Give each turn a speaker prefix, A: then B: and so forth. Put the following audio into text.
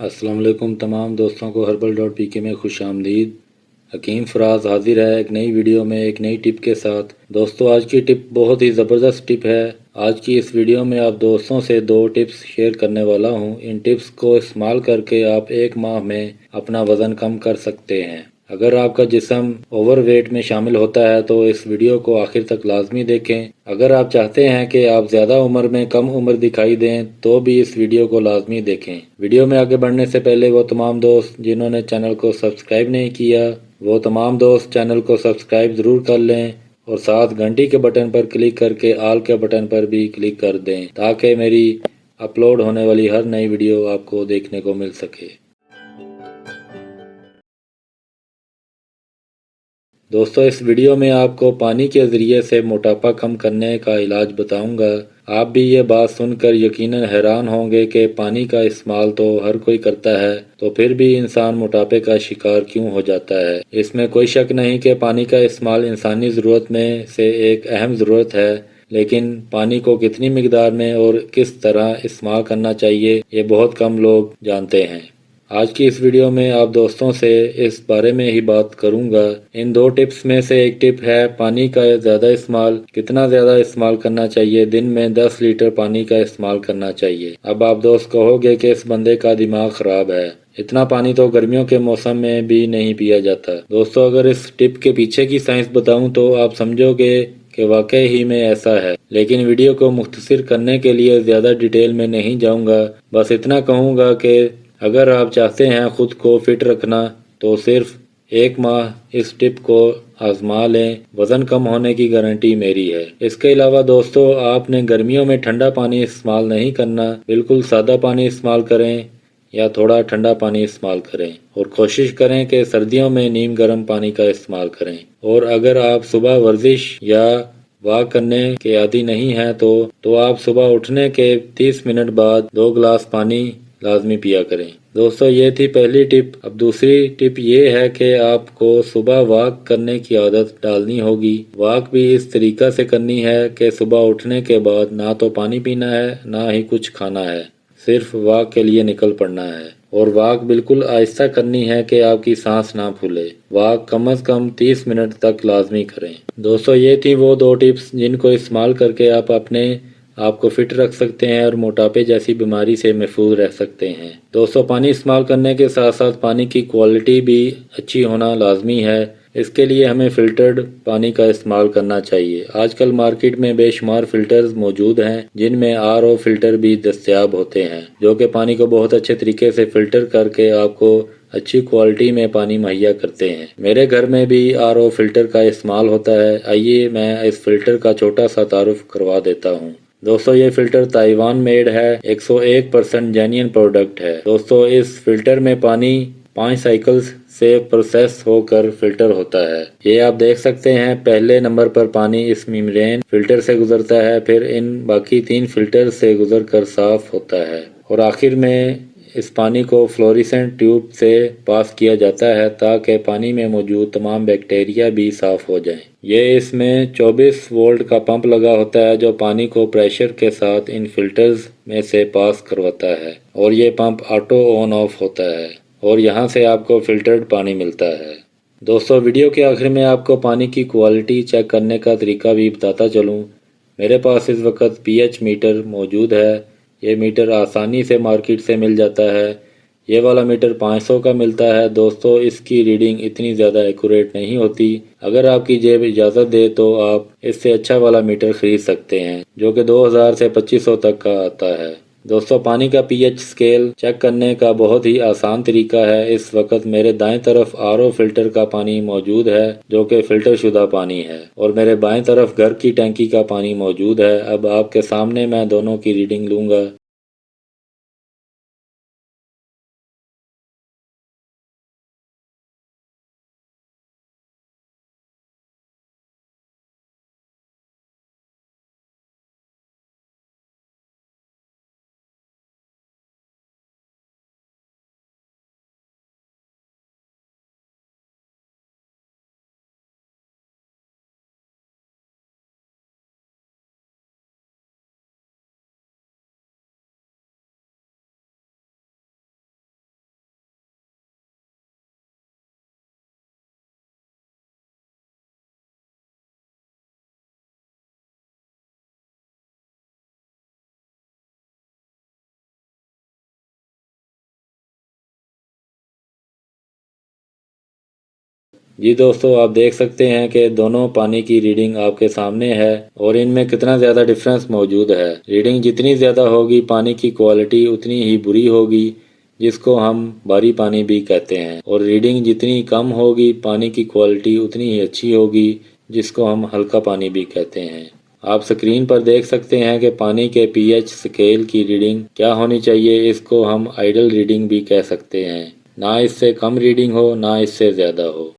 A: अस्सलाम वालेकुम तमाम दोस्तों को हर्बल.pk में खुश आमदीद। हकीम फराज हाजिर है एक नई वीडियो में एक नई टिप के साथ। दोस्तों आज की टिप बहुत ही ज़बरदस्त टिप है। आज की इस वीडियो में आप दोस्तों से दो टिप्स शेयर करने वाला हूं। इन टिप्स को इस्तेमाल करके आप एक माह में अपना वज़न कम कर सकते हैं। अगर आपका जिस्म ओवरवेट में शामिल होता है तो इस वीडियो को आखिर तक लाजमी देखें। अगर आप चाहते हैं कि आप ज़्यादा उम्र में कम उम्र दिखाई दें तो भी इस वीडियो को लाजमी देखें। वीडियो में आगे बढ़ने से पहले वो तमाम दोस्त जिन्होंने चैनल को सब्सक्राइब नहीं किया वो तमाम दोस्त चैनल को सब्सक्राइब ज़रूर कर लें और साथ घंटी के बटन पर क्लिक करके आल के बटन पर भी क्लिक कर दें ताकि मेरी अपलोड होने वाली हर नई वीडियो आपको देखने को मिल सके। दोस्तों इस वीडियो में आपको पानी के ज़रिए से मोटापा कम करने का इलाज बताऊंगा। आप भी ये बात सुनकर यकीनन हैरान होंगे कि पानी का इस्तेमाल तो हर कोई करता है तो फिर भी इंसान मोटापे का शिकार क्यों हो जाता है। इसमें कोई शक नहीं कि पानी का इस्तेमाल इंसानी ज़रूरत में से एक अहम ज़रूरत है, लेकिन पानी को कितनी मिकदार में और किस तरह इस्तेमाल करना चाहिए ये बहुत कम लोग जानते हैं। आज की इस वीडियो में आप दोस्तों से इस बारे में ही बात करूंगा। इन दो टिप्स में से एक टिप है पानी का ज़्यादा इस्तेमाल। कितना ज़्यादा इस्तेमाल करना चाहिए? दिन में 10 लीटर पानी का इस्तेमाल करना चाहिए। अब आप दोस्त कहोगे कि इस बंदे का दिमाग ख़राब है, इतना पानी तो गर्मियों के मौसम में भी नहीं पिया जाता। दोस्तों अगर इस टिप के पीछे की साइंस बताऊं तो आप समझोगे कि वाकई ही में ऐसा है, लेकिन वीडियो को मुख्तसर करने के लिए ज़्यादा डिटेल में नहीं जाऊंगा। बस इतना कहूँगा कि अगर आप चाहते हैं खुद को फिट रखना तो सिर्फ एक माह इस टिप को आजमा लें, वज़न कम होने की गारंटी मेरी है। इसके अलावा दोस्तों आपने गर्मियों में ठंडा पानी इस्तेमाल नहीं करना, बिल्कुल सादा पानी इस्तेमाल करें या थोड़ा ठंडा पानी इस्तेमाल करें और कोशिश करें कि सर्दियों में नीम गर्म पानी का इस्तेमाल करें। और अगर आप सुबह वर्जिश या वॉक करने के आदी नहीं हैं तो आप सुबह उठने के 30 मिनट बाद 2 गिलास पानी लाजमी पिया करें। दोस्तों ये थी पहली टिप। अब दूसरी टिप ये है कि आपको सुबह वॉक करने की आदत डालनी होगी। वॉक भी इस तरीका से करनी है कि सुबह उठने के बाद ना तो पानी पीना है ना ही कुछ खाना है, सिर्फ वॉक के लिए निकल पड़ना है। और वॉक बिल्कुल आहिस्ता करनी है कि आपकी सांस ना फूले। वॉक कम से कम 30 मिनट तक लाजमी करें। दोस्तों ये थी वो दो टिप्स जिनको इस्तेमाल करके आप अपने आपको फिट रख सकते हैं और मोटापे जैसी बीमारी से महफूज रह सकते हैं। दोस्तों पानी इस्तेमाल करने के साथ साथ पानी की क्वालिटी भी अच्छी होना लाजमी है। इसके लिए हमें फ़िल्टर्ड पानी का इस्तेमाल करना चाहिए। आजकल मार्केट में बेशुमार फ़िल्टर्स मौजूद हैं जिनमें आरओ फ़िल्टर भी दस्तयाब होते हैं जो कि पानी को बहुत अच्छे तरीके से फ़िल्टर करके आपको अच्छी क्वालिटी में पानी मुहैया करते हैं। मेरे घर में भी आरओ फ़िल्टर का इस्तेमाल होता है। आइए मैं इस फ़िल्टर का छोटा सा तारुफ करवा देता हूँ। दोस्तों ये फ़िल्टर ताइवान मेड है, 101% जेन्युइन प्रोडक्ट है। दोस्तों इस फ़िल्टर में पानी 5 साइकिल्स से प्रोसेस होकर फ़िल्टर होता है। ये आप देख सकते हैं, पहले नंबर पर पानी इस मेम्ब्रेन फ़िल्टर से गुजरता है, फिर इन बाकी 3 फ़िल्टर से गुजर कर साफ होता है और आखिर में इस पानी को फ्लोरेसेंट ट्यूब से पास किया जाता है ताकि पानी में मौजूद तमाम बैक्टीरिया भी साफ हो जाएं। ये इसमें 24 वोल्ट का पंप लगा होता है जो पानी को प्रेशर के साथ इन फिल्टर्स में से पास करवाता है और ये पंप ऑटो ऑन ऑफ होता है और यहाँ से आपको फिल्टर्ड पानी मिलता है। दोस्तों वीडियो के आखिर में आपको पानी की क्वालिटी चेक करने का तरीका भी बताता चलूँ। मेरे पास इस वक्त पीएच मीटर मौजूद है। ये मीटर आसानी से मार्केट से मिल जाता है। ये वाला मीटर 500 का मिलता है। दोस्तों इसकी रीडिंग इतनी ज़्यादा एक्यूरेट नहीं होती। अगर आपकी जेब इजाज़त दे तो आप इससे अच्छा वाला मीटर खरीद सकते हैं जो कि 2000 से 2500 तक का आता है। दोस्तों पानी का पीएच स्केल चेक करने का बहुत ही आसान तरीका है। इस वक्त मेरे दाएं तरफ आरओ फिल्टर का पानी मौजूद है जो कि फिल्टर शुदा पानी है और मेरे बाएं तरफ घर की टैंकी का पानी मौजूद है। अब आपके सामने मैं दोनों की रीडिंग लूँगा। جی دوستو، آپ دیکھ سکتے ہیں کہ دونوں پانی کی ریڈنگ آپ کے سامنے ہے اور ان میں کتنا زیادہ ڈفرنس موجود ہے۔ ریڈنگ جتنی زیادہ ہوگی پانی کی کوالٹی اتنی ہی بری ہوگی، جس کو ہم بھاری پانی بھی کہتے ہیں، اور ریڈنگ جتنی کم ہوگی پانی کی کوالٹی اتنی ہی اچھی ہوگی، جس کو ہم ہلکا پانی بھی کہتے ہیں۔ آپ سکرین پر دیکھ سکتے ہیں کہ پانی کے پی ایچ سکیل کی ریڈنگ کیا ہونی چاہیے۔ اس کو ہم آئیڈل ریڈنگ بھی کہہ سکتے ہیں، نہ اس سے کم ریڈنگ ہو نہ اس سے زیادہ ہو۔